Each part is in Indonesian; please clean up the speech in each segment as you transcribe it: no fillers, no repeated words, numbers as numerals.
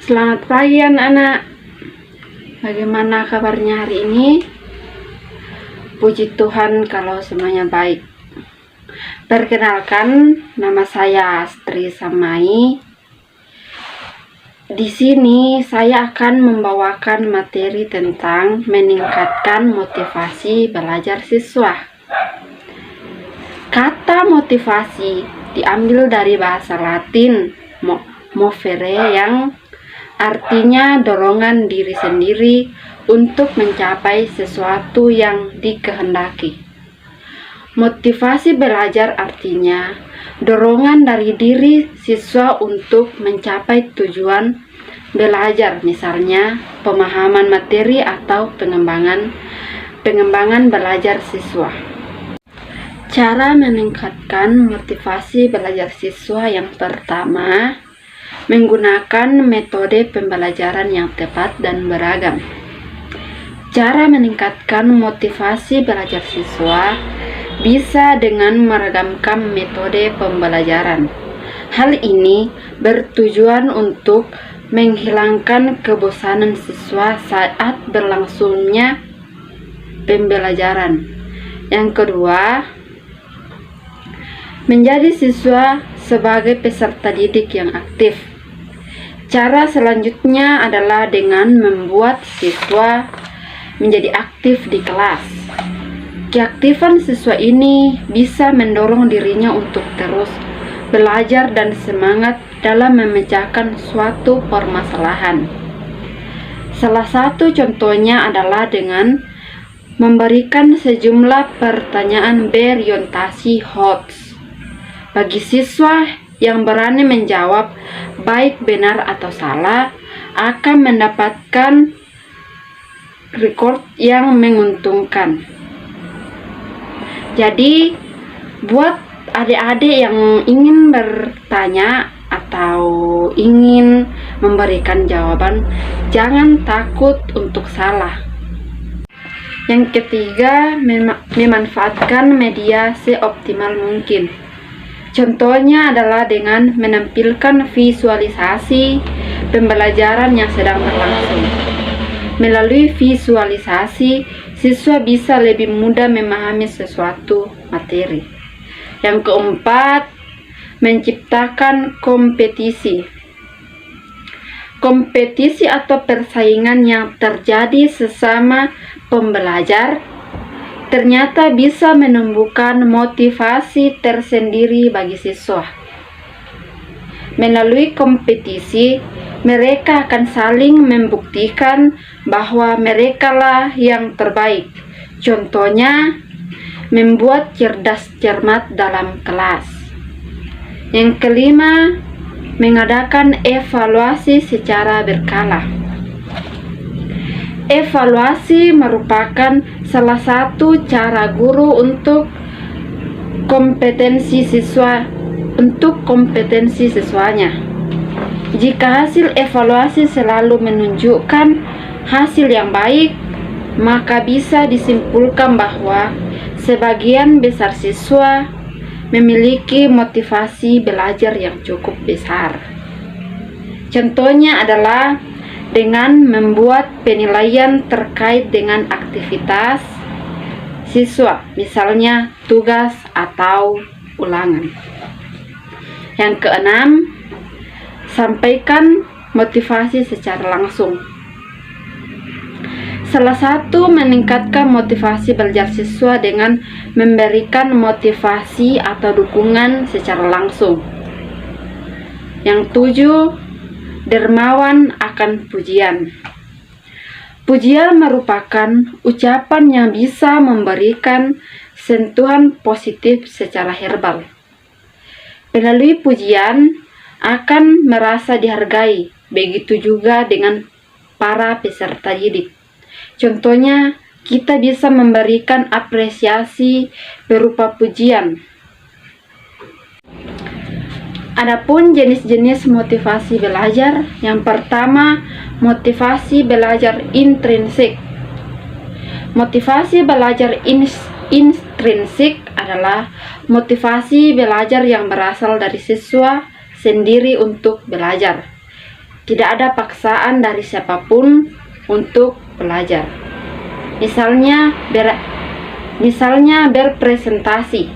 Selamat pagi anak-anak. Bagaimana kabarnya hari ini? Puji Tuhan kalau semuanya baik. Perkenalkan, nama saya Astri Samai. Di sini saya akan membawakan materi tentang meningkatkan motivasi belajar siswa. Kata motivasi diambil dari bahasa Latin movere yang artinya dorongan diri sendiri untuk mencapai sesuatu yang dikehendaki. Motivasi belajar artinya dorongan dari diri siswa untuk mencapai tujuan belajar, misalnya pemahaman materi atau pengembangan belajar siswa. Cara meningkatkan motivasi belajar siswa yang pertama, menggunakan metode pembelajaran yang tepat dan beragam. Cara meningkatkan motivasi belajar siswa bisa dengan meragamkan metode pembelajaran. Hal ini bertujuan untuk menghilangkan kebosanan siswa saat berlangsungnya pembelajaran. Yang kedua, menjadi siswa sebagai peserta didik yang aktif. Cara selanjutnya adalah dengan membuat siswa menjadi aktif di kelas. Keaktifan siswa ini bisa mendorong dirinya untuk terus belajar dan semangat dalam memecahkan suatu permasalahan. Salah satu contohnya adalah dengan memberikan sejumlah pertanyaan berorientasi HOTS. Bagi siswa yang berani menjawab baik, benar, atau salah akan mendapatkan rekor yang menguntungkan. Jadi, buat adik-adik yang ingin bertanya atau ingin memberikan jawaban, jangan takut untuk salah. Yang ketiga, memanfaatkan media seoptimal mungkin. Contohnya adalah dengan menampilkan visualisasi pembelajaran yang sedang berlangsung. Melalui visualisasi, siswa bisa lebih mudah memahami sesuatu materi. Yang keempat, menciptakan kompetisi. Kompetisi atau persaingan yang terjadi sesama pembelajar ternyata bisa menumbuhkan motivasi tersendiri bagi siswa. Melalui kompetisi, mereka akan saling membuktikan bahwa merekalah yang terbaik. Contohnya, membuat cerdas cermat dalam kelas. Yang kelima, mengadakan evaluasi secara berkala. Evaluasi merupakan salah satu cara guru untuk kompetensi siswanya. Jika hasil evaluasi selalu menunjukkan hasil yang baik, maka bisa disimpulkan bahwa sebagian besar siswa memiliki motivasi belajar yang cukup besar. Contohnya adalah dengan membuat penilaian terkait dengan aktivitas siswa, misalnya tugas atau ulangan. Yang keenam, sampaikan motivasi secara langsung. Salah satu meningkatkan motivasi belajar siswa dengan memberikan motivasi atau dukungan secara langsung. Yang tujuh, dermawan akan pujian. Pujian merupakan ucapan yang bisa memberikan sentuhan positif secara herbal. Melalui pujian akan merasa dihargai, begitu juga dengan para peserta didik. Contohnya, kita bisa memberikan apresiasi berupa pujian. Adapun jenis-jenis motivasi belajar, yang pertama, motivasi belajar intrinsik. Motivasi belajar intrinsik adalah motivasi belajar yang berasal dari siswa sendiri untuk belajar. Tidak ada paksaan dari siapapun untuk belajar. Misalnya berpresentasi,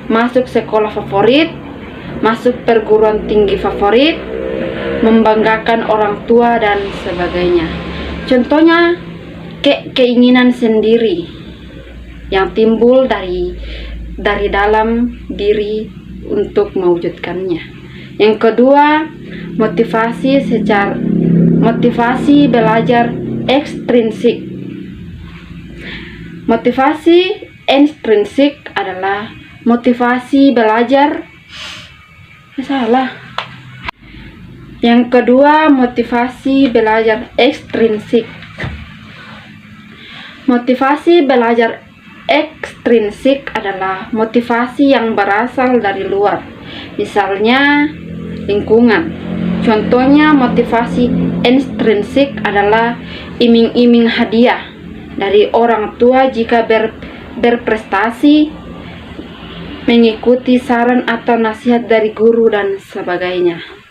masuk sekolah favorit, masuk perguruan tinggi favorit, membanggakan orang tua dan sebagainya. Contohnya keinginan sendiri yang timbul dari dalam diri untuk mewujudkannya. Yang kedua, motivasi belajar ekstrinsik. Motivasi intrinsik adalah motivasi belajar. Yang kedua, motivasi belajar ekstrinsik. Motivasi belajar ekstrinsik adalah motivasi yang berasal dari luar, misalnya lingkungan. Contohnya, motivasi intrinsik adalah iming-iming hadiah dari orang tua jika berprestasi, mengikuti saran atau nasihat dari guru dan sebagainya.